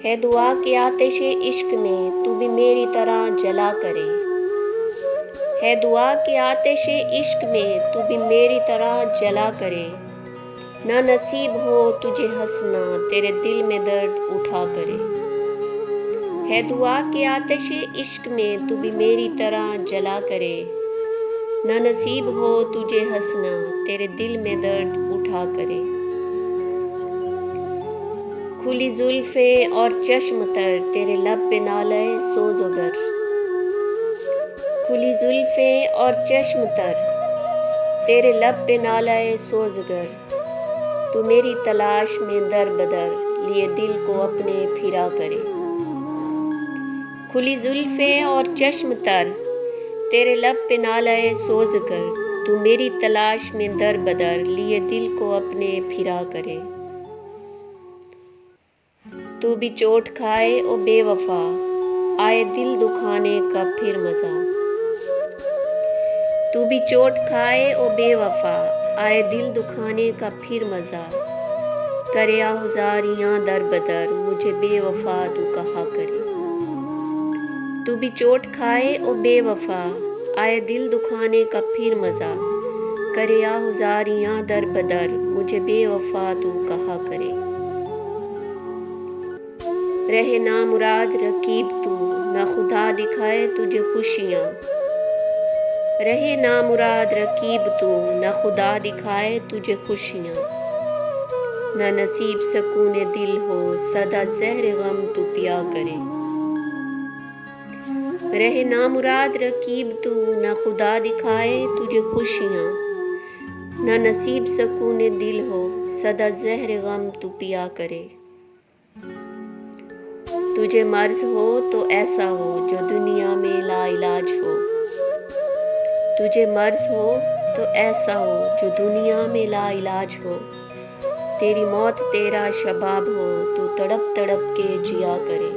ہے دعا کہ آتش عشق میں تو بھی میری طرح جلا کرے، ہے دعا کہ آتش عشق میں تو بھی میری طرح جلا کرے، نہ نصیب ہو تجھے ہنسنا تیرے دل میں درد اٹھا کرے، ہے دعا کہ آتش عشق میں تو بھی میری طرح جلا کرے، نہ نصیب ہو تجھے ہنسنا تیرے دل میں درد اٹھا کرے، کھلی زلفیں اور چشم تر تیرے لب پہ نالے سوز و گر، کھلی زلفیں اور چشم تر تیرے لب پہ نالے سوز گر، تو میری تلاش میں در بدر لیے دل کو اپنے پھرا کرے، کھلی زلفیں اور چشم تر تیرے لب پہ نالے سوز گر، تو میری تلاش میں در بدر لیے دل کو اپنے پھرا کرے، تو بھی چوٹ کھائے او بے وفا آئے دل دکھانے کا پھر مزہ، تو بھی چوٹ کھائے او بے وفا آئے دل دکھانے کا پھر مزہ، کرے آہزاریاں در بدر مجھے بے وفا تو کہا کرے، تو بھی چوٹ کھائے او بے وفا آئے دل دکھانے کا پھر مزہ، کرے آہزاریاں در بدر مجھے بے وفا تو کہا کرے، رہے نامراد رقیب تو نہ خدا دکھائے تجھے خوشیاں، رہے نامراد رقیب تو نہ خدا دکھائے تجھے خوشیاں، نہ نصیب سکون دل ہو سدا زہر غم تو پیا کرے، رہے نامراد رقیب تو نہ خدا دکھائے تجھے خوشیاں، نہ نصیب سکون دل ہو سدا زہر غم تو پیا کرے، تجھے مرض ہو تو ایسا ہو جو دنیا میں لا علاج ہو، تجھے مرض ہو تو ایسا ہو جو دنیا میں لا علاج ہو، تیری موت تیرا شباب ہو تو تڑپ تڑپ کے جیا کرے،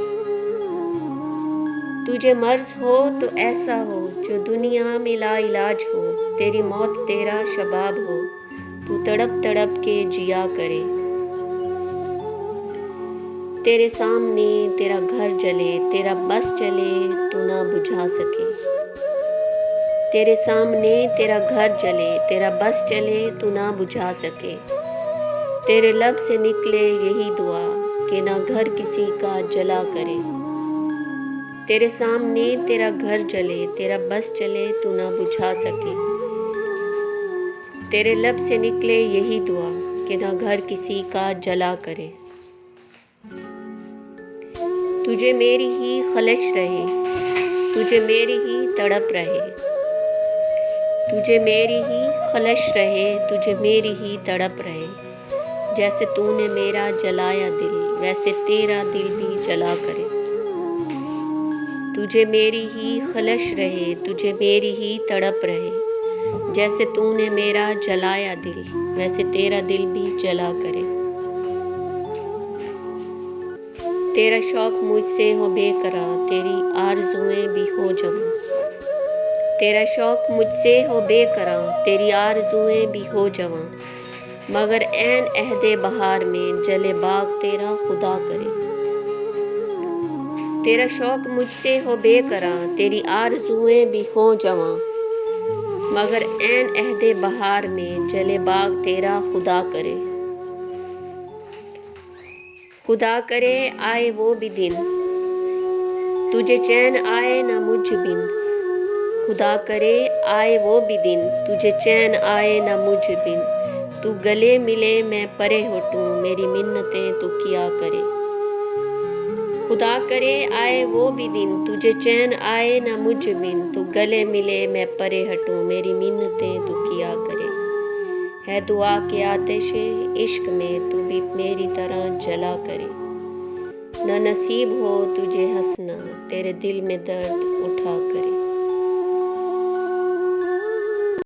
تجھے مرض ہو تو ایسا ہو جو دنیا میں لا علاج ہو، تیری موت تیرا شباب ہو تو تڑپ تڑپ کے جیا کرے، تیرے سامنے تیرا گھر جلے تیرا بس چلے تو نہ بجھا سکے، تیرے سامنے تیرا گھر جلے تیرا بس چلے تو نہ بجھا سکے، تیرے لب سے نکلے یہی دعا کہ نہ گھر کسی کا جلا کرے، تیرے سامنے تیرا گھر جلے تیرا بس چلے تو نہ بجھا سکے، تیرے لب سے نکلے یہی دعا کہ نہ گھر کسی کا جلا کرے، تجھے میری ہی خلش رہے تجھے میری ہی تڑپ رہے، تجھے میری ہی خلش رہے تجھے میری ہی تڑپ رہے، جیسے تو نے میرا جلایا دل ویسے تیرا دل بھی جلا کرے، تجھے میری ہی خلش رہے تجھے میری ہی تڑپ رہے، جیسے تو نے میرا جلایا دل ویسے تیرا دل بھی جلا کرے، تیرا شوق مجھ سے ہو بے قرار تیری آرزوئیں بھی ہو جواں، تیرا شوق مجھ سے ہو بے قرار تیری آرزوئیں بھی ہو جواں، مگر عین عہد بہار میں جلے باغ تیرا خدا کرے، تیرا شوق مجھ سے ہو بے قرار تیری آرزوئیں بھی ہو جواں، مگر عین عہد بہار میں جلے باغ تیرا خدا کرے، خدا کرے آئے وہ بھی دن تجھے چین آئے نہ مجھ بن، خدا کرے آئے وہ بھی دن تجھے چین آئے نہ مجھ بن، تو گلے ملے میں پرے ہٹوں میری منتیں تو کیا کرے، خدا کرے آئے وہ بھی دن تجھے چین آئے نہ مجھ بن، تو گلے ملے میں پرے ہٹوں میری منتیں تو کیا کرے، ہے دعا کہ آتش عشق میں تو بھی میری طرح جلا کرے، نہ نصیب ہو تجھے ہنسنا تیرے دل میں درد اٹھا کرے۔